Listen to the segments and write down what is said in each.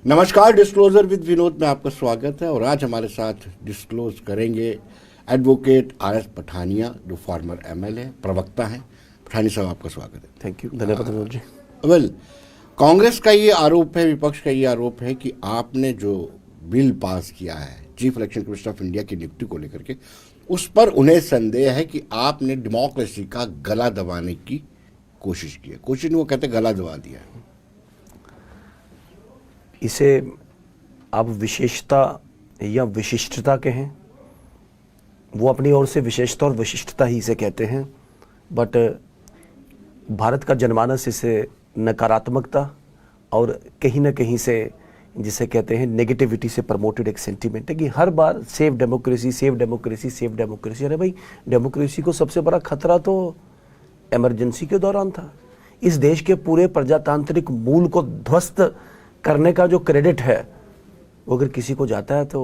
नमस्कार, disclosure with Vinod में आपका स्वागत है। और आज हमारे साथ डिस्क्लोज करेंगे एडवोकेट आर.एस. पठानिया, जो फॉर्मर एमएलए प्रवक्ता हैं। पठानी साहब, आपका स्वागत है। थैंक यू, धन्यवाद विनोद जी। वेल, कांग्रेस का ये आरोप है, विपक्ष का ये आरोप है कि आपने जो बिल पास किया है chief election commissioner of India की नियुक्ति को लेकर के, उस पर उन्हें संदेह है कि आपने डेमोक्रेसी का गला दबाने की कोशिश की है। कोशिश नहीं, वो कहते गला दबा दिया है। इसे आप विशेषता या विशिष्टता कहें, वो अपनी ओर से विशेषता और विशिष्टता ही इसे कहते हैं, बट भारत का जनमानस इसे नकारात्मकता और कहीं ना कहीं से जिसे कहते हैं नेगेटिविटी से प्रमोटेड एक सेंटीमेंट है कि हर बार save democracy, save democracy, save democracy. अरे भाई, डेमोक्रेसी को सबसे बड़ा खतरा तो इमरजेंसी के दौरान था। इस देश के पूरे प्रजातांत्रिक मूल को ध्वस्त करने का जो क्रेडिट है, वो अगर किसी को जाता है तो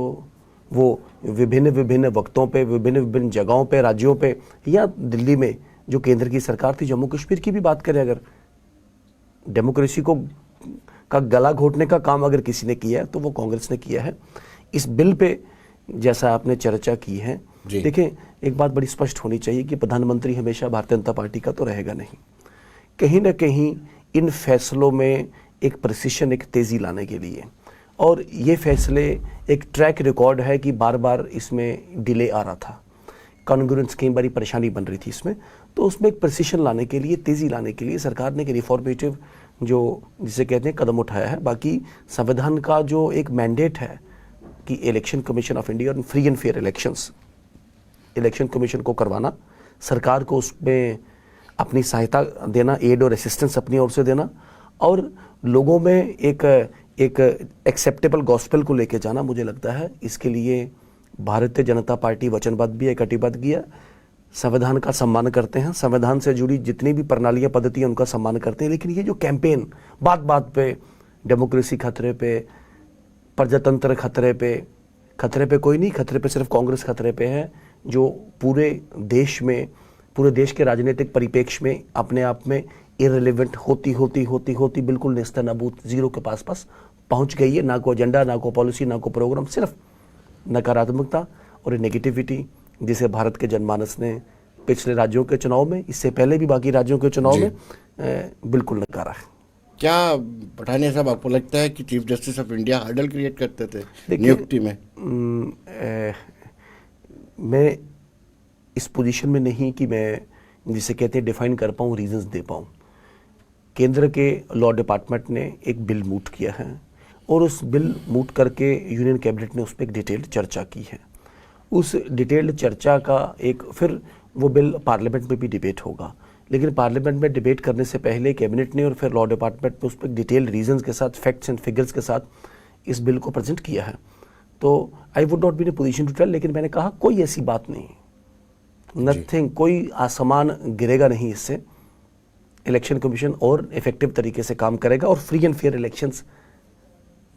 वो विभिन्न विभिन्न वक्तों पे, विभिन्न विभिन्न जगहों पे, राज्यों पे, या दिल्ली में जो केंद्र की सरकार थी, जम्मू कश्मीर की भी बात करें, अगर डेमोक्रेसी को का गला घोटने का काम अगर किसी ने किया है तो वो कांग्रेस ने किया है। इस बिल पे जैसा आपने चर्चा की है, देखें, एक बात बड़ी स्पष्ट होनी चाहिए कि प्रधानमंत्री हमेशा भारतीय जनता पार्टी का तो रहेगा नहीं। कहीं ना कहीं इन फैसलों में एक प्रिसिशन, एक तेज़ी लाने के लिए, और ये फैसले एक ट्रैक रिकॉर्ड है कि बार बार इसमें डिले आ रहा था, कॉन्ग्रुएंस कई बारी परेशानी बन रही थी इसमें, तो उसमें एक प्रिसिशन लाने के लिए, तेज़ी लाने के लिए सरकार ने एक रिफॉर्मेटिव जो जिसे कहते हैं कदम उठाया है। बाकी संविधान का जो एक मैंडेट है कि इलेक्शन कमीशन ऑफ इंडिया और free and fair elections, election commission को करवाना, सरकार को उसमें अपनी सहायता देना, एड और असिस्टेंस अपनी ओर से देना, और लोगों में एक एक्सेप्टेबल गॉस्पेल को लेके जाना, मुझे लगता है इसके लिए भारतीय जनता पार्टी वचनबद्ध भी है, कटिबद्ध भी है। संविधान का सम्मान करते हैं, संविधान से जुड़ी जितनी भी प्रणालियां, पद्धतियां, उनका सम्मान करते हैं। लेकिन ये जो कैंपेन बात बात पे डेमोक्रेसी खतरे पे, प्रजातंत्र खतरे पे कोई नहीं, खतरे पे सिर्फ कांग्रेस खतरे पे है, जो पूरे देश में, पूरे देश के राजनीतिक परिप्रेक्ष्य में अपने आप में इररिलेवेंट होती बिल्कुल नेस्तनाबूद, जीरो के पास पहुंच गई है। ना को एजेंडा, ना को पॉलिसी, ना को प्रोग्राम, सिर्फ नकारात्मकता और नेगेटिविटी, जिसे भारत के जनमानस ने पिछले राज्यों के चुनाव में, इससे पहले भी बाकी राज्यों के चुनाव में बिल्कुल नकारा है। क्या पठानिया साहब, आपको लगता है कि chief justice of India hurdle create करते थे नियुक्ति में? मैं इस पोजीशन में नहीं कि मैं जिसे कहते हैं डिफाइन कर पाऊँ, रीजंस दे पाऊँ। केंद्र के लॉ डिपार्टमेंट ने एक बिल मूव किया है, और उस बिल मूव करके यूनियन कैबिनेट ने उस पर एक डिटेल्ड चर्चा की है। उस डिटेल्ड चर्चा का एक फिर वो बिल पार्लियामेंट में भी डिबेट होगा, लेकिन पार्लियामेंट में डिबेट करने से पहले कैबिनेट ने और फिर लॉ डिपार्टमेंट ने उस पर डिटेल्ड रीजंस के साथ, फैक्ट्स एंड फिगर्स के साथ इस बिल को प्रेजेंट किया है। तो I would not be in a position to tell, लेकिन मैंने कहा कोई ऐसी बात नहीं, नथिंग, कोई आसमान गिरेगा नहीं इससे। इलेक्शन कमीशन और इफेक्टिव तरीके से काम करेगा, और free and fair elections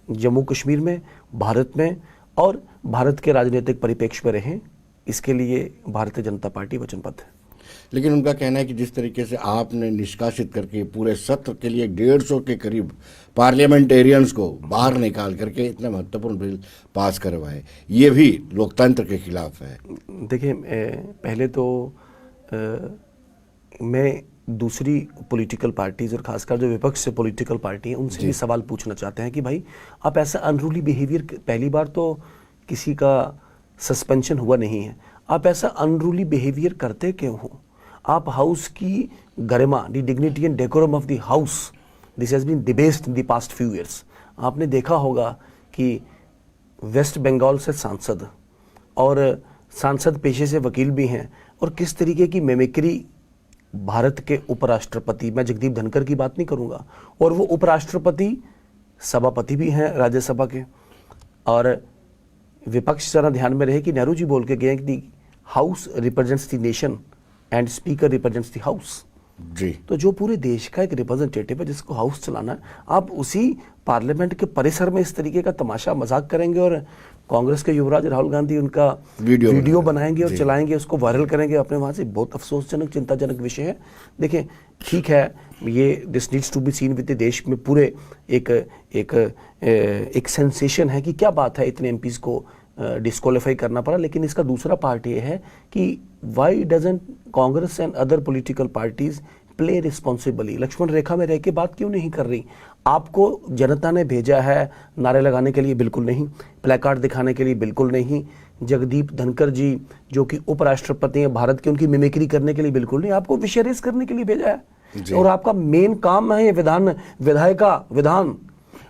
Jammu Kashmir में, भारत में और भारत के राजनीतिक परिप्रेक्ष्य में रहें, इसके लिए भारतीय जनता पार्टी वचनबद्ध है। लेकिन उनका कहना है कि जिस तरीके से आपने निष्कासित करके पूरे सत्र के लिए 150 के करीब पार्लियामेंटेरियन्स को बाहर निकाल करके इतना महत्वपूर्ण बिल पास करवाए, ये भी लोकतंत्र के खिलाफ है। देखिए, पहले तो मैं दूसरी पॉलिटिकल पार्टीज और खासकर जो विपक्ष से पॉलिटिकल पार्टी है, उनसे भी सवाल पूछना चाहते हैं कि भाई, आप ऐसा अनरूली बिहेवियर, पहली बार तो किसी का सस्पेंशन हुआ नहीं है, आप ऐसा अनरूली बिहेवियर करते क्यों हो? आप हाउस की गरिमा, the dignity and decorum of the house, this has been debased in the past few years. आपने देखा होगा कि वेस्ट बंगाल से सांसद, और सांसद पेशे से वकील भी हैं, और किस तरीके की मिमिक्री भारत के उपराष्ट्रपति, मैं जगदीप धनखड़ की बात नहीं करूंगा, और वो उपराष्ट्रपति सभापति भी हैं राज्यसभा के, और विपक्ष जरा ध्यान में रहे कि नेहरू जी बोल के गए कि house represents the nation and speaker represents the house. जी, तो जो पूरे देश का एक रिप्रेजेंटेटिव है जिसको हाउस चलाना है, आप उसी पार्लियामेंट के परिसर में इस तरीके का तमाशा मजाक करेंगे और कांग्रेस के युवराज राहुल गांधी उनका वीडियो बनाएंगे और चलाएंगे, उसको वायरल करेंगे अपने वहां से। बहुत अफसोसजनक, चिंताजनक विषय है। देखिए ठीक है, ये this needs to be seen with देश में पूरे एक सेंसेशन है कि क्या बात है, इतने एमपीज को डिस्क्वालीफाई करना पड़ा। लेकिन इसका दूसरा पार्ट ये है कि why doesn't Congress and other political parties play responsibly. Lakshman rekha में रह के बात क्यों नहीं कर रही? आपको जनता ने भेजा है नारे लगाने के लिए, बिल्कुल नहीं। प्लेकार्ड दिखाने के लिए, बिल्कुल नहीं। जगदीप धनखड़ जी जो कि उपराष्ट्रपति हैं भारत के, उनकी मिमिक्री करने के लिए, बिल्कुल नहीं। आपको विषय रेस करने के लिए भेजा है और आपका मेन काम है ये विधान।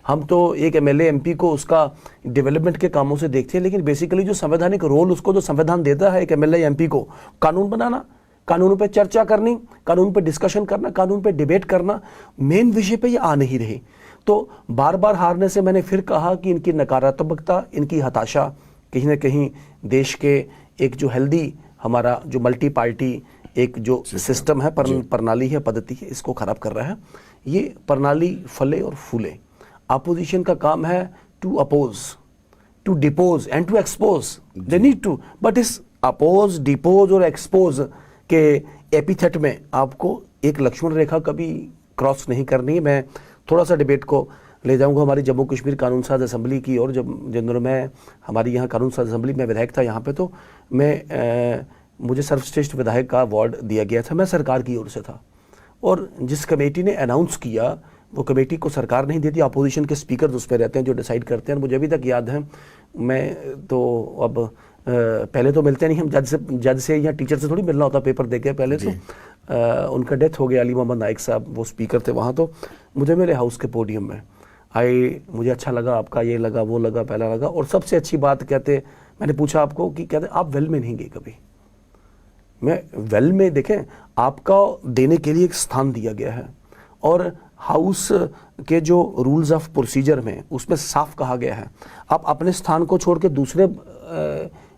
हम तो एक एमएलए एमपी को उसका डेवलपमेंट के कामों से देखते हैं, लेकिन बेसिकली जो संवैधानिक रोल उसको जो संविधान देता है एक एमएलए एमपी को, कानून बनाना, कानून पे चर्चा करनी, कानून पे डिस्कशन करना, कानून पे डिबेट करना, मेन विषय पे ये आ नहीं रही। तो बार बार हारने से मैंने फिर कहा कि इनकी नकारात्मकता, इनकी हताशा कहीं ना कहीं देश के एक जो हेल्दी हमारा जो मल्टी पार्टी एक जो सिस्टम है, प्रणाली है, पद्धति है, इसको खराब कर रहा है। ये प्रणाली फले और फूले। अपोजिशन का काम है to oppose, to depose and to expose. They need to, but इस अपोज, डिपोज और एक्सपोज के एपिथेट में आपको एक लक्ष्मण रेखा कभी क्रॉस नहीं करनी है। मैं थोड़ा सा डिबेट को ले जाऊंगा हमारी जम्मू कश्मीर कानून साज असेंबली की। और जब दिनों में हमारी यहाँ कानून साज असेंबली में विधायक था यहाँ पे, तो मुझे सर्वश्रेष्ठ विधायक का अवार्ड दिया गया था। मैं सरकार की ओर से था और जिस कमेटी ने अनाउंस किया वो कमेटी को सरकार नहीं देती, अपोजिशन के स्पीकर उस पर रहते हैं जो डिसाइड करते हैं। मुझे अभी तक याद है, मैं तो अब पहले तो मिलते नहीं हम जज से या टीचर से थोड़ी मिलना होता पेपर देके। पहले तो उनका डेथ हो गया, अली मोहम्मद नाइक साहब वो स्पीकर थे वहाँ। तो मुझे मेरे हाउस के पोडियम में मुझे अच्छा लगा, आपका ये लगा, वो लगा, पहला लगा। और सबसे अच्छी बात कहते, मैंने पूछा आपको कि कहते आप वेल में नहीं गए कभी। मैं वेल में, देखें आपका देने के लिए एक स्थान दिया गया है और हाउस के जो रूल्स ऑफ प्रोसीजर में उसमें साफ कहा गया है आप अपने स्थान को छोड़ के दूसरे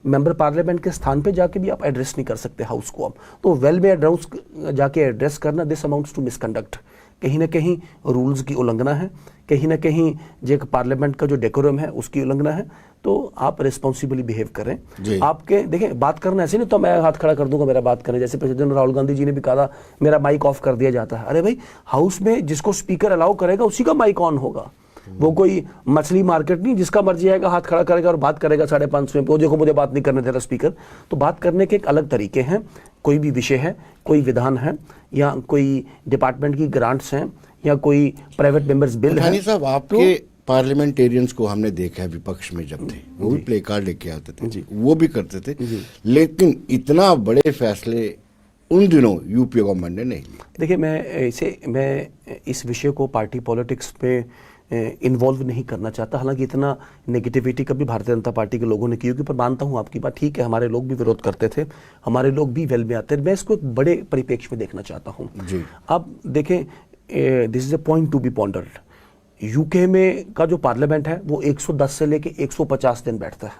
मेंबर पार्लियामेंट के स्थान पे जाके भी आप एड्रेस नहीं कर सकते हाउस को आप। तो वेल में एड्रेस जाके एड्रेस करना, दिस अमाउंट्स टू मिसकंडक्ट। कहीं ना कहीं रूल्स की उल्लंघना है, कहीं ना कहीं जो एक पार्लियामेंट का जो डेकोरम है उसकी उल्लंघना है। तो आप रिस्पॉन्सिबली बिहेव करें। आपके देखें बात करना ऐसे नहीं तो मैं हाथ खड़ा कर दूंगा मेरा बात करने, जैसे प्रेसिडेंट राहुल गांधी जी ने भी कहा मेरा माइक ऑफ कर दिया जाता है। अरे भाई, हाउस में जिसको स्पीकर अलाउ करेगा उसी का माइक ऑन होगा। वो कोई मछली मार्केट नहीं जिसका मर्जी आएगा हाथ खड़ा करेगा और बात करेगा 550 में, वो देखो मुझे बात नहीं करने दे रहा स्पीकर। तो बात करने के एक अलग तरीके हैं। कोई भी विषय है, कोई विधान है या कोई डिपार्टमेंट की ग्रांट्स हैं या कोई प्राइवेट मेंबर्स बिल है। साहब आपके पार्लियामेंटेरियंस को हमने देखा है विपक्ष में जब थे, वो भी प्ले कार्ड लेके आते थे, वो भी करते थे, लेकिन इतना बड़े फैसले उन दिनों यूपी गवर्नमेंट ने नहीं लिए। देखिए मैं इस विषय को पार्टी पॉलिटिक्स पे इन्वॉल्व नहीं करना चाहता। हालांकि इतना नेगेटिविटी कभी भारतीय जनता पार्टी के लोगों ने की होगी, पर मानता हूं आपकी बात, ठीक है हमारे लोग भी विरोध करते थे, हमारे लोग भी वेल में आते थे। मैं इसको एक बड़े परिप्रेक्ष्य में देखना चाहता हूं। अब देखें, this is a point to be pondered. UK में का जो पार्लियामेंट है वो 110 से लेके 150 दिन बैठता है।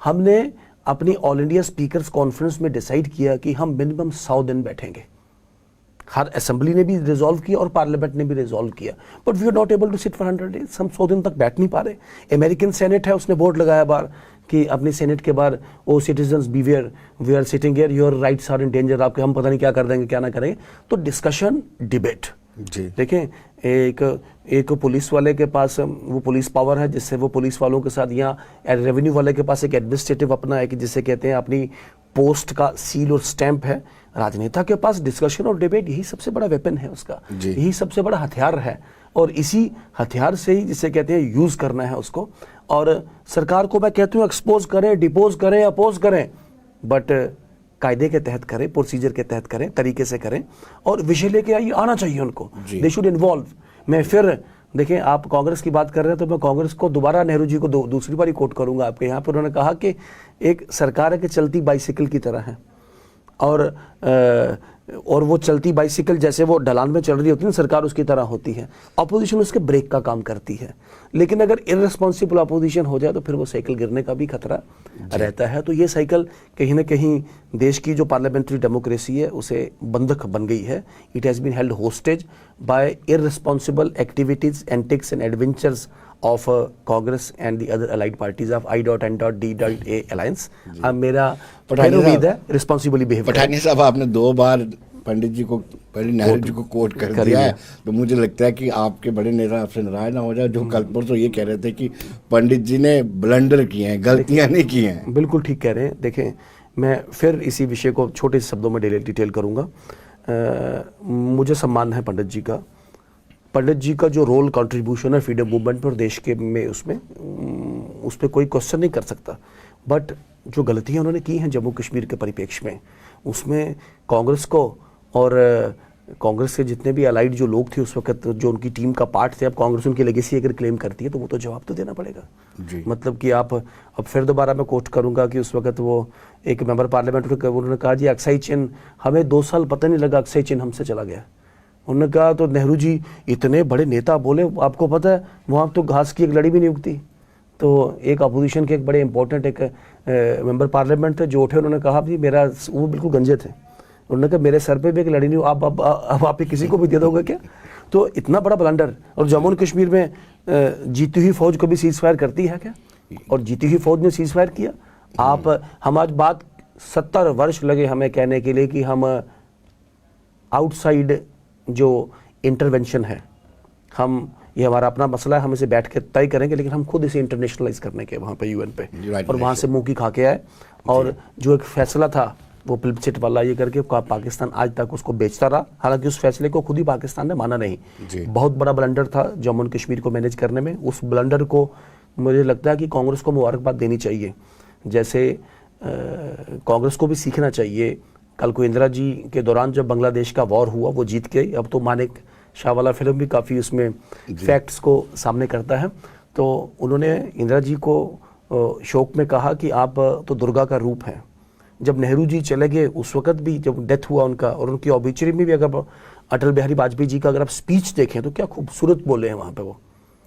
हमने अपनी ऑल इंडिया स्पीकर्स कॉन्फ्रेंस में डिसाइड किया कि हम मिनिमम 100 दिन बैठेंगे। हर असेंबली ने भी रिजॉल्व किया और पार्लियामेंट ने भी रिजॉल्व किया, but we are not able to sit for 100 days. हम 100 दिन तक बैठ नहीं पा रहे। अमेरिकन सेनेट है, उसने बोर्ड लगाया बार कि अपनी सेनेट के बाहर, O citizens beware, we are sitting here, your rights are in danger, आपके हम पता नहीं क्या कर देंगे क्या ना करेंगे। तो डिस्कशन, डिबेट। देखें, एक पुलिस वाले के पास वो पुलिस पावर है जिससे वो पुलिस वालों के साथ, या रेवेन्यू वाले के पास एक एडमिनिस्ट्रेटिव अपना है कि जिसे कहते हैं अपनी पोस्ट का सील और स्टैंप है। राजनेता के पास डिस्कशन और डिबेट यही सबसे बड़ा वेपन है उसका, यही सबसे बड़ा हथियार है। और इसी हथियार से ही जिसे कहते हैं यूज करना है उसको। और सरकार को मैं कहती हूँ एक्सपोज करें, डिपोज करें, अपोज करें, बट कायदे के तहत करें, प्रोसीजर के तहत करें, तरीके से करें और विषय लेके आइए, आना चाहिए उनको। They should involve. मैं फिर देखें, आप कांग्रेस की बात कर रहे हैं तो मैं कांग्रेस को दोबारा नेहरू जी को दूसरी बार कोट करूंगा आपके यहाँ पर। उन्होंने कहा कि एक सरकार है कि चलती बाइसिकल की तरह है और वो चलती बाइसिकल जैसे वो ढलान में चल रही होती है, सरकार उसकी तरह होती है, अपोजिशन उसके ब्रेक का काम करती है। लेकिन अगर इररिस्पॉन्सिबल अपोजिशन हो जाए तो फिर वो साइकिल गिरने का भी खतरा रहता है। तो ये साइकिल कहीं ना कहीं देश की जो पार्लियामेंट्री डेमोक्रेसी है उसे बंधक बन गई है। It has been held hostage by irresponsible activities, antics and adventures of Congress and the other allied parties of I.N.D.A alliance. मेरा पठानिया फिर उम्मीद है साहब- रिस्पॉन्सिबली बिहेव पठानिया साहब, आपने 2 बार पंडित जी को, पंडित नेहरू जी को कोट कर दिया है, तो मुझे लगता है कि आपके बड़े नेता आपसे नाराज ना हो जाए, जो कल परसों ये कह रहे थे कि पंडित जी ने ब्लंडर किए हैं, गलतियां नहीं की हैं। बिल्कुल ठीक कह रहे हैं। देखें, मैं फिर इसी विषय को छोटे से शब्दों में डिटेल करूंगा। मुझे सम्मान है पंडित जी का। पंडित जी का जो रोल कंट्रीब्यूशन है फ्रीडम मूवमेंट पर देश के में, उसमें उस पर कोई क्वेश्चन नहीं कर सकता। बट जो गलतियां उन्होंने की हैं जम्मू कश्मीर के परिप्रेक्ष्य में, उसमें कांग्रेस को और कांग्रेस के जितने भी अलाइड जो लोग थे उस वक्त, जो उनकी टीम का पार्ट थे, अब कांग्रेस उनकी लेगेसी अगर क्लेम करती है तो वो तो जवाब तो देना पड़ेगा जी। मतलब कि आप, अब फिर दोबारा मैं कोट करूंगा कि उस वक्त वो एक मेंबर पार्लियामेंट, उन्होंने कहा जी अक्साई चिन्ह हमें 2 साल पता नहीं लगा, अक्साई चिन्ह हमसे चला गया। उन्होंने कहा तो नेहरू जी इतने बड़े नेता बोले, आपको पता है वहाँ तो घास की एक लड़ी भी नहीं उगती। तो एक अपोजिशन के एक बड़े इंपॉर्टेंट एक मेंबर पार्लियामेंट थे जो उठे, उन्होंने कहा भी मेरा, वो बिल्कुल गंजे थे, उन्होंने कहा मेरे सर पे भी एक लड़ी नहीं, आप किसी को भी दे दोगे क्या? तो इतना बड़ा ब्लंडर। और जम्मू एंड कश्मीर में जीती हुई फौज कभी सीज फायर करती है क्या? और जीती हुई फौज ने सीज फायर किया। हम आज बात 70 वर्ष लगे हमें कहने के लिए कि हम आउटसाइड जो इंटरवेंशन है, हम ये हमारा अपना मसला है, हम इसे बैठ के तय करेंगे, लेकिन हम खुद इसे इंटरनेशनलाइज करने के वहाँ पे यूएन पे, और वहाँ से मुंह की खा के आए। और जो एक फैसला था वो प्लिबसिट वाला, ये करके पाकिस्तान आज तक उसको बेचता रहा, हालांकि उस फैसले को खुद ही पाकिस्तान ने माना नहीं। बहुत बड़ा ब्लंडर था जम्मू एंड कश्मीर को मैनेज करने में। उस ब्लंडर को मुझे लगता है कि कांग्रेस को मुबारकबाद देनी चाहिए। जैसे कांग्रेस को भी सीखना चाहिए। कल को इंदिरा जी के दौरान जब बांग्लादेश का वॉर हुआ वो जीत गई। अब तो मानेक शाह वाला फिल्म भी काफ़ी उसमें फैक्ट्स को सामने करता है। तो उन्होंने इंदिरा जी को शोक में कहा कि आप तो दुर्गा का रूप हैं। जब नेहरू जी चले गए उस वक्त भी जब डेथ हुआ उनका, और उनकी ऑबिचुरी में भी अगर अटल बिहारी वाजपेयी जी का अगर आप स्पीच देखें तो क्या खूबसूरत बोले हैं वहाँ पे वो,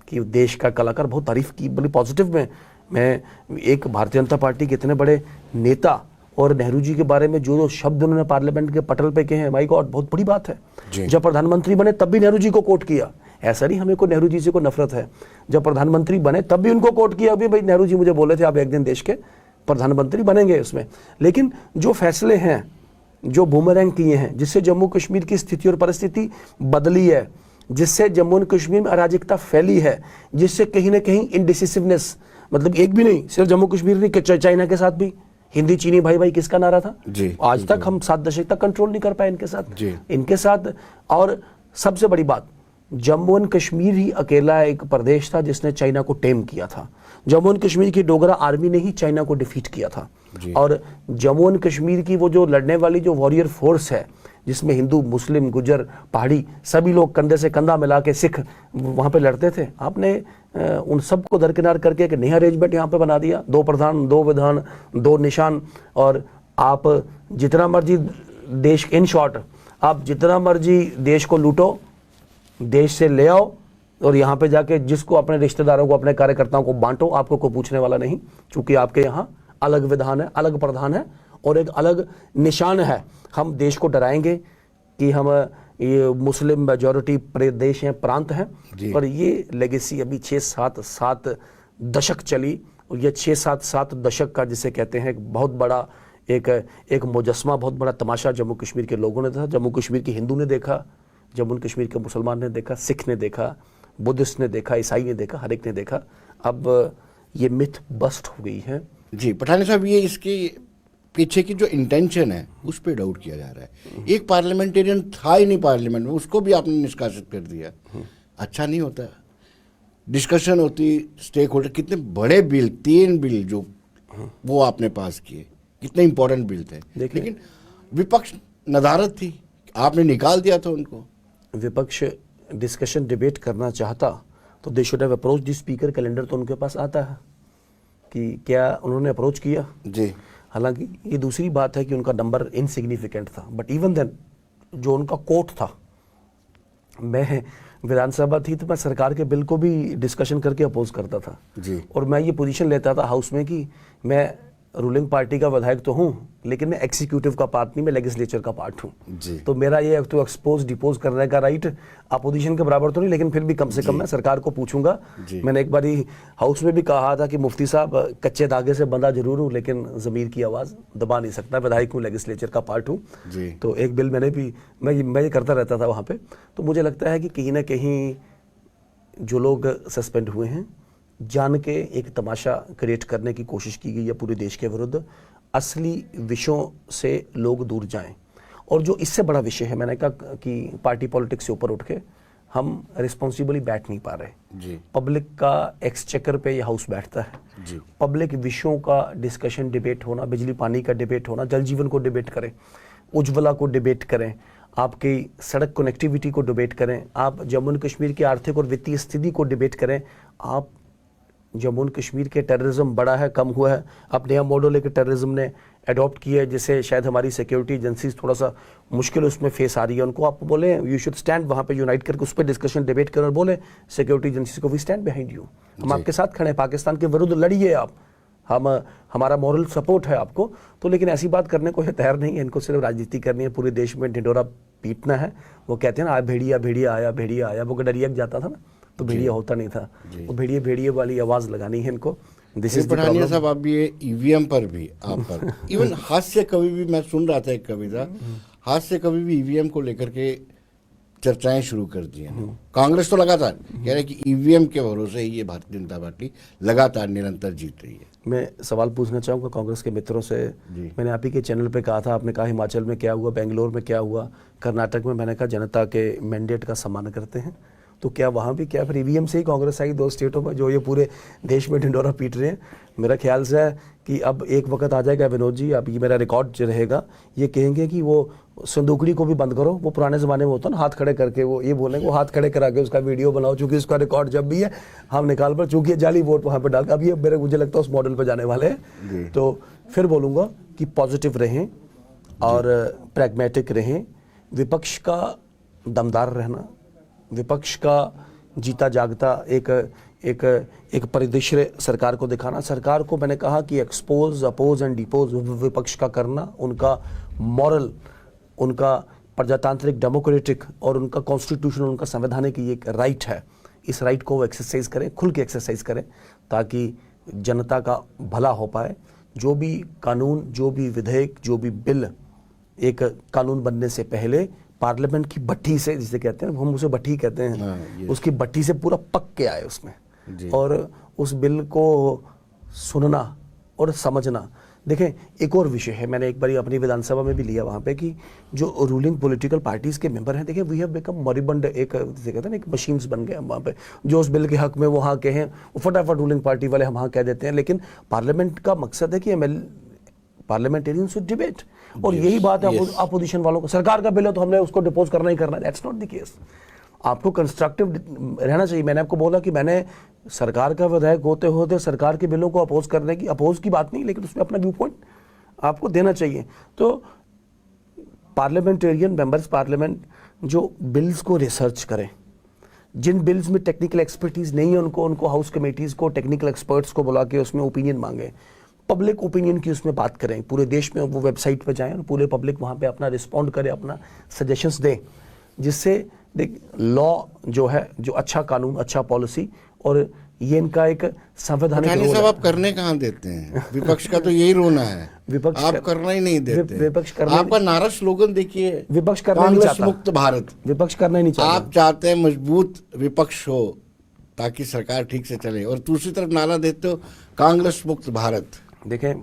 कि देश का कलाकार, बहुत तारीफ की बड़ी पॉजिटिव में। मैं एक भारतीय जनता पार्टी के इतने बड़े नेता और नेहरू जी के बारे में जो शब्द उन्होंने पार्लियामेंट के पटल पे कहे हैं, माय गॉड, बहुत बड़ी बात है। जब प्रधानमंत्री बने तब भी नेहरू जी को कोट किया। ऐसा नहीं हमें को नेहरू जी से कोई नफरत है, जब प्रधानमंत्री बने तब भी उनको कोट किया, अभी भाई नेहरू जी मुझे बोले थे आप एक दिन देश के प्रधानमंत्री बनेंगे उसमें। लेकिन जो फैसले हैं, जो बूमरैंग किए हैं, जिससे जम्मू कश्मीर की स्थिति और परिस्थिति बदली है, जिससे जम्मू एंड कश्मीर में अराजकता फैली है, जिससे कहीं ना कहीं इनडिसिसिवनेस, मतलब एक भी नहीं, सिर्फ जम्मू कश्मीर नहीं, चाइना के साथ भी हिंदी चीनी भाई भाई किसका नारा था जी, आज तक हम 7 दशक तक कंट्रोल नहीं कर पाए इनके साथ। और सबसे बड़ी बात, जम्मू एंड कश्मीर ही अकेला एक प्रदेश था जिसने चाइना को टेम किया था। जम्मू एंड कश्मीर की डोगरा आर्मी ने ही चाइना को डिफीट किया था। और जम्मू एंड कश्मीर की वो जो लड़ने वाली जो वॉरियर फोर्स है, जिसमें हिंदू, मुस्लिम, गुजर, पहाड़ी सभी लोग कंधे से कंधा मिला के सिख वहाँ पे लड़ते थे, आपने उन सबको दरकिनार करके एक नया अरेंजमेंट यहाँ पे बना दिया। 2 प्रधान, 2 विधान, 2 निशान, और आप जितना मर्जी देश, इन शॉर्ट आप जितना मर्जी देश को लूटो, देश से ले आओ, और यहाँ पे जाके जिसको अपने रिश्तेदारों को, अपने कार्यकर्ताओं को बांटो, आपको कोई पूछने वाला नहीं, क्योंकि आपके यहाँ अलग विधान है, अलग प्रधान है और एक अलग निशान है। हम देश को डराएंगे कि हम ये मुस्लिम मेजॉरिटी प्रदेश हैं, प्रांत हैं, और ये लेगेसी अभी 6-7 दशक चली, और ये 6-7 दशक का जिसे कहते हैं एक बहुत बड़ा एक मुजस्मा, बहुत बड़ा तमाशा जम्मू कश्मीर के लोगों ने था। जम्मू कश्मीर के हिंदू ने देखा, जम्मू कश्मीर के मुसलमान ने देखा, सिख ने देखा, बुद्धिस्ट ने देखा, ईसाई ने देखा, हर एक ने देखा। अब ये मिथ बस्ट हो गई है। जी पठानी साहब, ये इसके पीछे की जो इंटेंशन है उस पर डाउट किया जा रहा है। एक पार्लियामेंटेरियन था ही नहीं पार्लियामेंट में, उसको भी आपने निष्कासित कर दिया। अच्छा नहीं होता। डिस्कशन होती, स्टेक होल्डर, कितने बड़े बिल, 3 बिल जो वो आपने पास किए, कितने इंपॉर्टेंट बिल थे, लेकिन विपक्ष नदारत थी, आपने निकाल दिया था उनको। विपक्ष डिस्कशन डिबेट करना चाहता तो they should have approach the speaker. Calendar तो उनके पास आता है कि क्या उन्होंने अप्रोच किया जी। हालांकि ये दूसरी बात है कि उनका नंबर इनसिग्निफिकेंट था, बट इवन देन जो उनका कोर्ट था, मैं विधानसभा थी तो मैं सरकार के बिल को भी डिस्कशन करके अपोज करता था जी। और मैं ये पोजीशन लेता था हाउस में कि मैं रूलिंग पार्टी का विधायक तो हूं, लेकिन मैं एग्जीक्यूटिव का पार्ट नहीं, मैं लेजिस्लेचर का पार्ट हूं। जी। तो मेरा ये तो एक्सपोज डिपोज करने का राइट अपोजिशन के बराबर तो नहीं, लेकिन फिर भी कम से कम मैं सरकार को पूछूंगा। मैंने एक बार हाउस में भी कहा था कि मुफ्ती साहब कच्चे धागे से बंधा जरूर हूं, लेकिन जमीर की आवाज दबा नहीं सकता। विधायक हूं, लेजिस्लेचर का पार्ट हूं। तो एक बिल मैंने भी मैं ये करता रहता था वहां पे। तो मुझे लगता है कि कहीं ना कहीं जो लोग सस्पेंड हुए हैं, जान के एक तमाशा क्रिएट करने की कोशिश की गई है पूरे देश के विरुद्ध। असली विषयों से लोग दूर जाएं। और जो इससे बड़ा विषय है, मैंने कहा कि पार्टी पॉलिटिक्स से ऊपर उठ के हम रिस्पॉन्सिबली बैठ नहीं पा रहे जी। पब्लिक का एक्सचेकर पे ये हाउस बैठता है जी। पब्लिक विषयों का डिस्कशन डिबेट होना, बिजली पानी का डिबेट होना, जल जीवन को डिबेट करें, उज्ज्वला को डिबेट करें, आपकी सड़क कनेक्टिविटी को डिबेट करें, आप जम्मू एंड कश्मीर की आर्थिक और वित्तीय स्थिति को डिबेट करें, आप जम्मू एंड कश्मीर के टेररिज्म बढ़ा है कम हुआ है, अब नया मॉडल एक टेररिज्म ने अडॉप्ट किया है जिससे शायद हमारी सिक्योरिटी एजेंसीज थोड़ा सा मुश्किल उसमें फेस आ रही है, उनको आप बोले यू शुड स्टैंड, वहाँ पे यूनाइट करके उस पर डिस्कशन डिबेट करें और बोले सिक्योरिटी एजेंसीज को वी स्टैंड बिहाइंड यू, हम आपके साथ खड़े हैं, पाकिस्तान के विरुद्ध लड़िए आप, हमारा मॉरल सपोर्ट है आपको। तो लेकिन ऐसी बात करने को ये तैयार नहीं है, इनको सिर्फ राजनीति करनी है, पूरे देश में ढिंडोरा पीटना है। वो कहते हैं ना भेड़िया भेड़िया आया, वो गडरिया जाता था ना तो भेड़िया होता नहीं था, वो भेड़िए वाली आवाज लगानी है इनको। दिस इज पठानिया साहब, आप ये ईवीएम पर भी आप पर इवन हास्य कवि भी, मैं सुन रहा था एक कविता, हास्य कवि भी ईवीएम को लेकर के चर्चाएं शुरू कर दी हैं। कांग्रेस तो लगातार कह रहे कि ईवीएम के भरोसे ही ये भारतीय जनता पार्टी लगातार निरंतर जीत रही है। मैं सवाल पूछना चाहूँगा कांग्रेस के मित्रों से। मैंने आप ही के चैनल पे कहा था, आपने कहा हिमाचल में क्या हुआ, बेंगलोर में क्या हुआ, कर्नाटक में, मैंने कहा जनता के मैंडेट का सम्मान करते हैं, तो क्या वहाँ भी क्या फिर ईवीएम से ही कांग्रेस आई 2 स्टेटों में जो ये पूरे देश में ढिंडोरा पीट रहे हैं? मेरा ख्याल से है कि अब एक वक्त आ जाएगा विनोद जी, अब ये मेरा रिकॉर्ड जो रहेगा, ये कहेंगे कि वो संदूकड़ी को भी बंद करो, वो पुराने ज़माने में होता ना हाथ खड़े करके, वो ये बोलेंगे, वो हाथ खड़े करा के उसका वीडियो बनाओ, चूंकि उसका रिकॉर्ड जब भी है हम निकाल पर, चूंकि जाली वोट वहाँ पर डाल, अब ये मुझे लगता है उस मॉडल पर जाने वाले हैं। तो फिर बोलूँगा कि पॉजिटिव रहें और प्रैग्मेटिक रहें, विपक्ष का दमदार रहना, विपक्ष का जीता जागता एक परिदृश्य सरकार को दिखाना। सरकार को मैंने कहा कि एक्सपोज, अपोज एंड डिपोज विपक्ष का करना, उनका मॉरल, उनका प्रजातांत्रिक डेमोक्रेटिक और उनका कॉन्स्टिट्यूशन, उनका संवैधानिक ये एक राइट है, इस राइट को वो एक्सरसाइज करें, खुल के एक्सरसाइज करें, ताकि जनता का भला हो पाए। जो भी कानून, जो भी विधेयक, जो भी बिल एक कानून बनने से पहले पार्लियामेंट की भट्टी से, जिसे कहते हैं, हम उसे भट्टी कहते हैं, उसकी भट्टी से पूरा पक के आए उसमें, और उस बिल को सुनना और समझना। देखें, एक और विषय है, मैंने एक बार अपनी विधानसभा में भी लिया वहाँ पे, कि जो रूलिंग पॉलिटिकल पार्टीज के मेंबर हैं, देखिए वी हैव बिकम मॉरिबंड, एक जिसे कहते हैं ना, एक मशीन्स बन गए हम वहाँ पे, जो उस बिल के हक में वो हाँ कहें, वो फटाफट रूलिंग पार्टी वाले हम हाँ कह देते हैं। लेकिन पार्लियामेंट का मकसद है कि पार्लियामेंटियन शुड डिबेट, और यही बात है अपोजिशन वालों को, सरकार का बिल है तो हमने उसको डिपोज करना ही करना है, दैट्स नॉट द केस। आपको कंस्ट्रक्टिव रहना चाहिए। मैंने आपको बोला कि मैंने सरकार का विधायक होते होते सरकार के बिलों को अपोज करने की, अपोज की बात नहीं, लेकिन उसमें अपना व्यू पॉइंट आपको देना चाहिए। तो पार्लियामेंटेरियन मेंबर्स पार्लियामेंट जो बिल्स को रिसर्च करें, जिन बिल्स में टेक्निकल एक्सपर्टीज नहीं है उनको हाउस कमेटीज को, टेक्निकल एक्सपर्ट्स को बुला के उसमें ओपिनियन मांगे, पब्लिक ओपिनियन की उसमें बात करें, पूरे देश में वो वेबसाइट पे जाएं और पूरे पब्लिक वहाँ पे अपना रिस्पॉन्ड करे, अपना सजेशंस दें, जिससे देख लॉ जो है, जो अच्छा कानून, अच्छा पॉलिसी, और ये इनका एक संवैधानिक रोल है। आप करने कहाँ देते हैं? विपक्ष का तो यही रोना है, विपक्ष आप करना ही नहीं देते। विपक्ष करना, आपका नारा स्लोगन देखिए, विपक्ष करना नहीं चाहता, मुक्त भारत, विपक्ष करना ही नहीं चाहता। आप चाहते हैं मजबूत विपक्ष हो ताकि सरकार ठीक से चले, और दूसरी तरफ नारा देते हो कांग्रेस मुक्त भारत। देखें,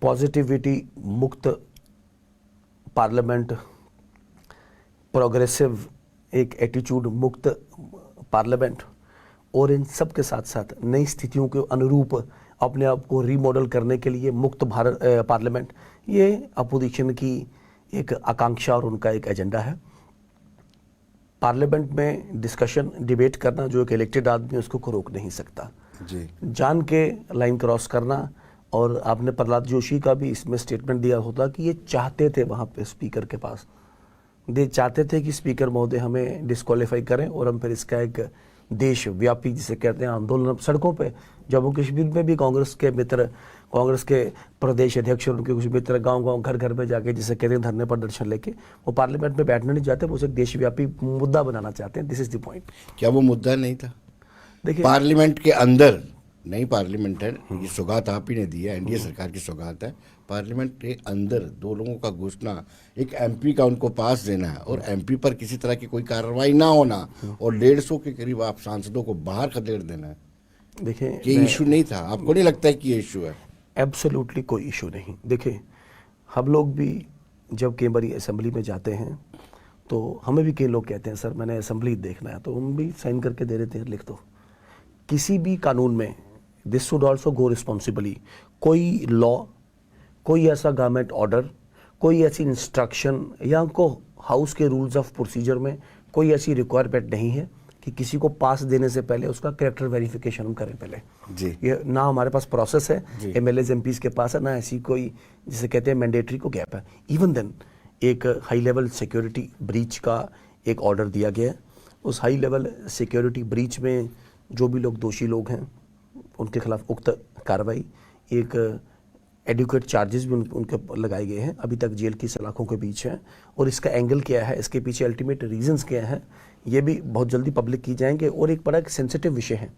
पॉजिटिविटी मुक्त पार्लियामेंट, प्रोग्रेसिव एक एटीट्यूड मुक्त पार्लियामेंट, और इन सब के साथ साथ नई स्थितियों के अनुरूप अपने आप को रीमॉडल करने के लिए मुक्त भारत पार्लियामेंट, ये अपोजिशन की एक आकांक्षा और उनका एक एजेंडा है। पार्लियामेंट में डिस्कशन, डिबेट करना, जो एक इलेक्टेड आदमी उसको रोक नहीं सकता जी। जान के लाइन क्रॉस करना। और आपने प्रहलाद जोशी का भी इसमें स्टेटमेंट दिया होता कि ये चाहते थे वहाँ पे स्पीकर के पास, चाहते थे कि स्पीकर महोदय हमें डिस्क्वालीफाई करें और हम फिर इसका एक देशव्यापी जिसे कहते हैं आंदोलन अब सड़कों पे, जम्मू कश्मीर में भी कांग्रेस के मित्र, कांग्रेस के प्रदेश अध्यक्ष और उनके कुछ मित्र गांव-गांव घर-घर में जाके जिसे कहते हैं धरने प्रदर्शन लेके वो पार्लियामेंट में बैठना नहीं चाहते, वो उसे देशव्यापी मुद्दा बनाना चाहते हैं। This is the point. क्या वो मुद्दा नहीं था? देखिए पार्लियामेंट के अंदर नई पार्लियामेंट है, ये सौगात आप ही ने दी है, एनडीए सरकार की सौगात है। पार्लियामेंट के अंदर दो लोगों का घुसना, एक एमपी का उनको पास देना है और एमपी पर किसी तरह की कोई कार्रवाई ना होना और 150 के करीब आप सांसदों को बाहर खदेड़ देना है, देखिए ये इशू नहीं था? आपको नहीं लगता है कि ये इशू है? एब्सोल्युटली कोई इशू नहीं। देखिए हम लोग भी जब कई बार असेंबली में जाते हैं तो हमें भी कई लोग कहते हैं सर मैंने असेंबली देखना है, तो हम भी साइन करके दे देते हैं, लिख दो। किसी भी कानून में this should also go responsibly. कोई लॉ, कोई ऐसा गवर्नमेंट ऑर्डर, कोई ऐसी इंस्ट्रक्शन या उनको हाउस के रूल्स ऑफ प्रोसीजर में कोई ऐसी रिक्वायरमेंट नहीं है कि किसी को पास देने से पहले उसका कैरेक्टर वेरिफिकेशन हम करें पहले जी। ये ना हमारे पास प्रोसेस है, एमएलएज एमपीज के पास है, ना ऐसी कोई जिसे कहते हैं मैंडेटरी को गैप है। इवन देन एक हाई लेवल सिक्योरिटी ब्रीच का एक ऑर्डर दिया गया है। उस हाई लेवल सिक्योरिटी ब्रीच में जो भी लोग दोषी लोग हैं उनके खिलाफ उक्त कार्रवाई, एक एडुकेट चार्जेस भी उनके लगाए गए हैं, अभी तक जेल की सलाखों के बीच है। और इसका एंगल क्या है, इसके पीछे अल्टीमेट रीजंस क्या है, ये भी बहुत जल्दी पब्लिक की जाएंगे। और एक बड़ा सेंसिटिव विषय है,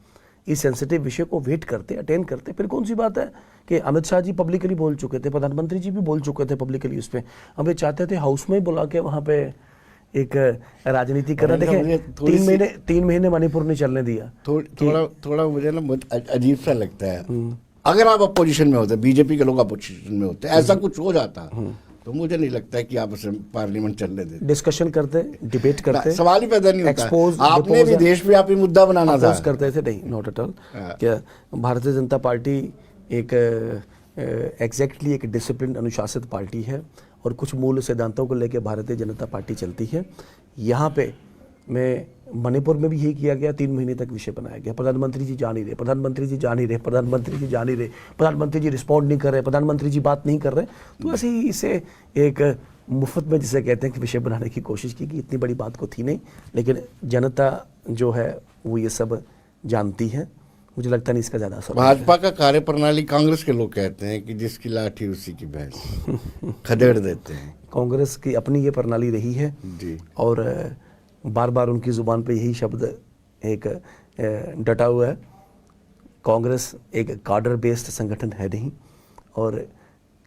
इस सेंसिटिव विषय को वेट करते अटेंड करते फिर कौन सी बात है कि अमित शाह जी पब्लिकली बोल चुके थे, प्रधानमंत्री जी भी बोल चुके थे पब्लिकली उस पर। हम ये चाहते थे हाउस में बुला के वहाँ पे एक राजनीति करना। देखें 3 महीने मणिपुर ने चलने दिया। थोड़ा मुझे ना अजीब सा लगता है, अगर आप अपोजिशन में होते, बीजेपी के लोग अपोजिशन में होते, ऐसा कुछ हो जाता तो मुझे नहीं लगता है कि आप उसे पार्लियामेंट चलने देते, डिस्कशन करते, डिबेट करते, सवाल ही पैदा नहीं होता। एक्सपोज आपने भी देशव्यापी मुद्दा बनाना था, करते थे। नहीं, नॉट एट ऑल। क्या भारतीय जनता पार्टी एक एग्जैक्टली एक डिसिप्लिन अनुशासित पार्टी है और कुछ मूल सिद्धांतों को लेकर भारतीय जनता पार्टी चलती है। यहाँ पे मैं मणिपुर में भी यही किया गया, 3 महीने तक विषय बनाया गया, प्रधानमंत्री जी जा नहीं रहे, प्रधानमंत्री जी जा नहीं रहे, प्रधानमंत्री जी जा नहीं रहे, प्रधानमंत्री जी रिस्पॉन्ड नहीं कर रहे, प्रधानमंत्री जी बात नहीं कर रहे। तो ऐसे ही इसे एक मुफ्त में जिसे कहते हैं कि विषय बनाने की कोशिश की कि इतनी बड़ी बात को थी नहीं, लेकिन जनता जो है वो ये सब जानती है। मुझे लगता नहीं इसका ज़्यादा असर। भाजपा का कार्यप्रणाली, कांग्रेस के लोग कहते हैं कि जिसकी लाठी उसी की भैंस, खदेड़ देते हैं। कांग्रेस की अपनी ये प्रणाली रही है जी। और बार बार उनकी ज़ुबान पे यही शब्द एक डटा हुआ है। कांग्रेस एक कार्डर बेस्ड संगठन है नहीं और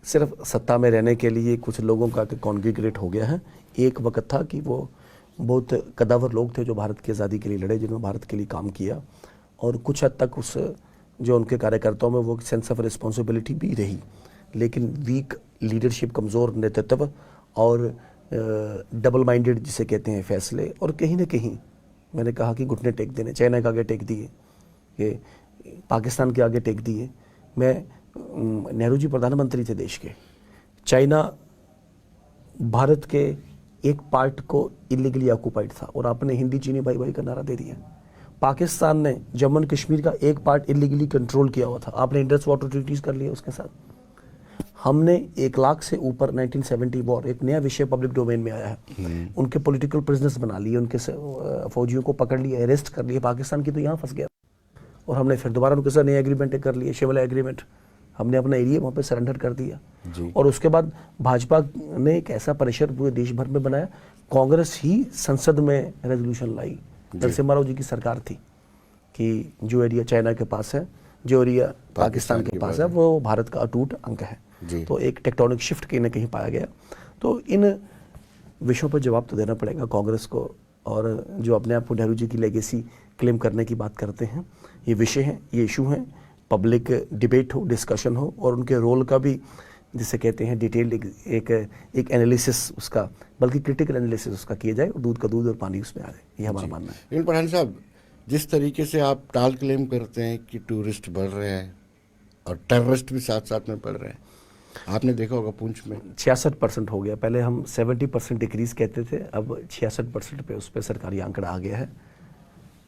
सिर्फ सत्ता में रहने के लिए कुछ लोगों का कॉन्ग्रीगेट हो गया है। एक वक्त था कि वो बहुत कदावर लोग थे जो भारत की आज़ादी के लिए लड़े, जिन्होंने भारत के लिए काम किया और कुछ हद तक उस जो उनके कार्यकर्ताओं में वो सेंस ऑफ रिस्पॉन्सिबिलिटी भी रही, लेकिन वीक लीडरशिप, कमज़ोर नेतृत्व और डबल माइंडेड जिसे कहते हैं फैसले, और कहीं ना कहीं मैंने कहा कि घुटने टेक देने, चाइना के आगे टेक दिए, कि पाकिस्तान के आगे टेक दिए। नेहरू जी प्रधानमंत्री थे देश के, चाइना भारत के एक पार्ट को इलीगली ऑक्युपाइड था और आपने हिंदी चीनी भाई भाई का नारा दे दिया। पाकिस्तान ने जम्मू एंड कश्मीर का एक पार्ट इलीगली कंट्रोल किया हुआ था, आपने इंडस वाटर ट्रीटीज कर लिया उसके साथ। हमने 1 लाख से ऊपर 1970 वॉर, एक नया विषय पब्लिक डोमेन में आया है, उनके पॉलिटिकल प्रिजनर्स बना लिए, उनके फौजियों को पकड़ लिया, अरेस्ट कर लिए। पाकिस्तान की तो यहाँ फंस गया और हमने फिर दोबारा उनके साथ नए एग्रीमेंट कर लिए, शिमला एग्रीमेंट। हमने अपना एरिया वहाँ पे सरेंडर कर दिया और उसके बाद भाजपा ने एक ऐसा प्रेशर पूरे देश भर में बनाया। कांग्रेस ही संसद में रेजोल्यूशन लाई, नरसिम्हा राव जी की सरकार थी, कि जो एरिया चाइना के पास है, जो एरिया पाकिस्तान के पास है, वो भारत का अटूट अंग है। तो एक टेक्टोनिक शिफ्ट कहीं ना कहीं पाया गया। तो इन विषयों पर जवाब तो देना पड़ेगा कांग्रेस को, और जो अपने आप को नेहरू जी की लेगेसी क्लेम करने की बात करते हैं, ये विषय हैं, ये इशू हैं, पब्लिक डिबेट हो, डिस्कशन हो, और उनके रोल का भी जिसे कहते हैं डिटेल एक एनालिसिस उसका, बल्कि क्रिटिकल एनालिसिस उसका किया जाए, दूध का दूध और पानी उसमें आ जाए, ये हमारा मानना है। लेकिन पठान साहब, जिस तरीके से आप टाल क्लेम करते हैं कि टूरिस्ट बढ़ रहे हैं और टेररिस्ट भी साथ साथ में बढ़ रहे हैं, आपने देखा होगा पुंछ में 66% हो गया। पहले हम 70% डिक्रीज कहते थे, अब 66% पे उस पर सरकारी आंकड़ा आ गया है।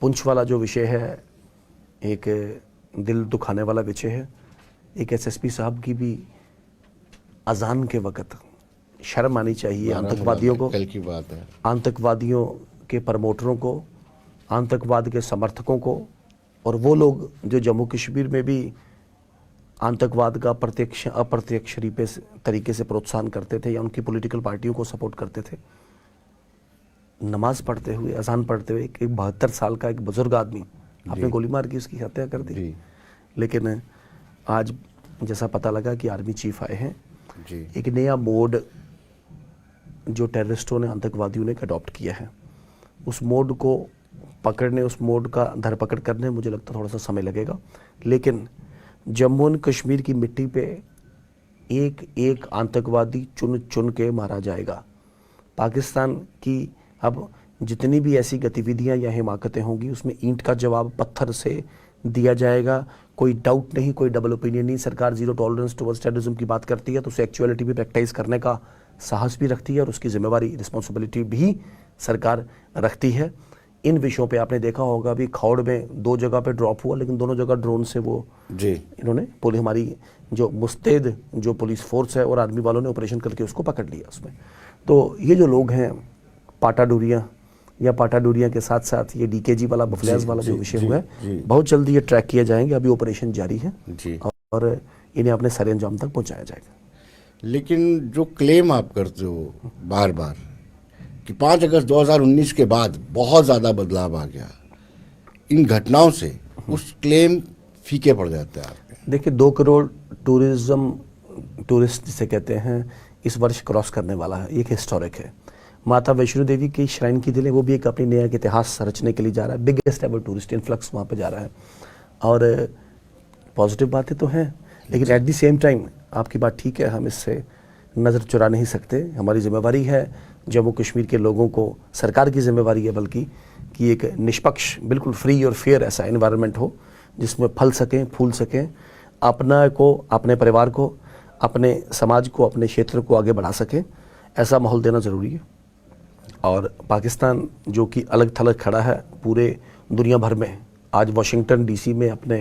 पुंछ वाला जो विषय है एक दिल दुखाने वाला विषय है। एक एसएसपी साहब की भी अजान के वक़्त शर्म आनी चाहिए आतंकवादियों को, कल की बात है, आतंकवादियों के प्रमोटरों को, आतंकवाद के समर्थकों को और वो लोग जो जम्मू कश्मीर में भी आतंकवाद का प्रत्यक्ष अप्रत्यक्ष तरीके से प्रोत्साहन करते थे या उनकी पॉलिटिकल पार्टियों को सपोर्ट करते थे, नमाज पढ़ते हुए, अजान पढ़ते हुए एक 72 साल का एक बुजुर्ग आदमी आपने गोली मार की उसकी हत्या कर दी। लेकिन आज जैसा पता लगा कि आर्मी चीफ आए हैं, एक नया मोड जो टेररिस्टों ने, आतंकवादियों ने अडॉप्ट किया है, उस मोड को पकड़ने, उस मोड का धरपकड़ करने मुझे लगता थोड़ा सा समय लगेगा। लेकिन जम्मू एंड कश्मीर की मिट्टी पे एक एक आतंकवादी चुन चुन के मारा जाएगा। पाकिस्तान की अब जितनी भी ऐसी गतिविधियां या हिमाकतें होंगी उसमें ईंट का जवाब पत्थर से दिया जाएगा। कोई डाउट नहीं, कोई डबल ओपिनियन नहीं। सरकार जीरो टॉलरेंस टुवर्ड्स टेररिज्म की बात करती है तो उसे एक्चुअलिटी भी प्रैक्टिस करने का साहस भी रखती है और उसकी जिम्मेवारी, रिस्पॉन्सिबिलिटी भी सरकार रखती है। इन विषयों पे आपने देखा होगा अभी खौड़ में 2 जगह पे ड्रॉप हुआ, लेकिन दोनों जगह ड्रोन से वो इन्होंने पुलिस, हमारी जो मुस्तैद जो पुलिस फोर्स है और आर्मी वालों ने ऑपरेशन करके उसको पकड़ लिया उसमें। तो ये जो लोग हैं पाटाडोरिया या पाटाडोरिया के साथ साथ ये डीकेजी वाला, बफलैज वाला जो विषय हुआ है, बहुत जल्दी ये ट्रैक किया जाएंगे। अभी ऑपरेशन जारी है और इन्हें अपने सारे अंजाम तक पहुंचाया जाएगा। लेकिन जो क्लेम आप करते हो बार बार कि 5 अगस्त 2019 के बाद बहुत ज़्यादा बदलाव आ गया, इन घटनाओं से उस क्लेम फीके पड़ जाते हैं आपके। देखिए 2 करोड़ टूरिस्ट जिसे कहते हैं इस वर्ष क्रॉस करने वाला है, एक हिस्टोरिक है। माता वैष्णो देवी की श्राइन की दिले वो भी एक अपनी नया इतिहास रचने के लिए जा रहा है। बिगेस्ट एवर टूरिस्ट इन्फ्लक्स वहाँ पे जा रहा है और पॉजिटिव बातें तो हैं, लेकिन एट द सेम टाइम आपकी बात ठीक है, हम इससे नज़र चुरा नहीं सकते। हमारी जिम्मेवारी है जम्मू कश्मीर के लोगों को, सरकार की जिम्मेवारी है बल्कि, कि एक निष्पक्ष, बिल्कुल फ्री और फेयर ऐसा एनवायरनमेंट हो जिसमें फल सकें, फूल सकें, अपना को, अपने परिवार को, अपने समाज को, अपने क्षेत्र को आगे बढ़ा सकें। ऐसा माहौल देना ज़रूरी है। और पाकिस्तान जो कि अलग थलग खड़ा है पूरे दुनिया भर में, आज वाशिंगटन डीसी में अपने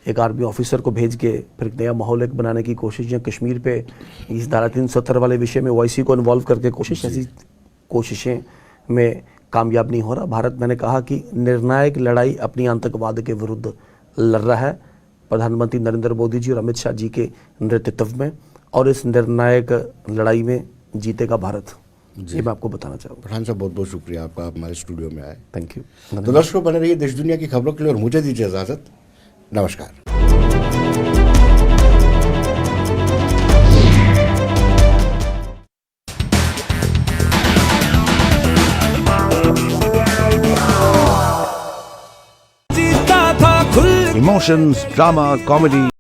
एक आर्मी ऑफिसर को भेज के फिर नया माहौल एक बनाने की कोशिश, या कश्मीर पे इस धारा 370 वाले विषय में ओआईसी को इन्वॉल्व करके कोशिश, ऐसी कोशिशें में कामयाब नहीं हो रहा। भारत, मैंने कहा कि निर्णायक लड़ाई अपनी आतंकवाद के विरुद्ध लड़ रहा है, प्रधानमंत्री नरेंद्र मोदी जी और अमित शाह जी के नेतृत्व में, और इस निर्णायक लड़ाई में जीतेगा भारत। ये मैं आपको बताना चाहूँगा। पठान साहब बहुत बहुत शुक्रिया आपका, आप हमारे स्टूडियो में आए। Thank you. तो दर्शकों बने रहिए देश दुनिया की खबरों के लिए और मुझे दीजिए इजाज़त। नमस्कार। Emotions, drama, comedy.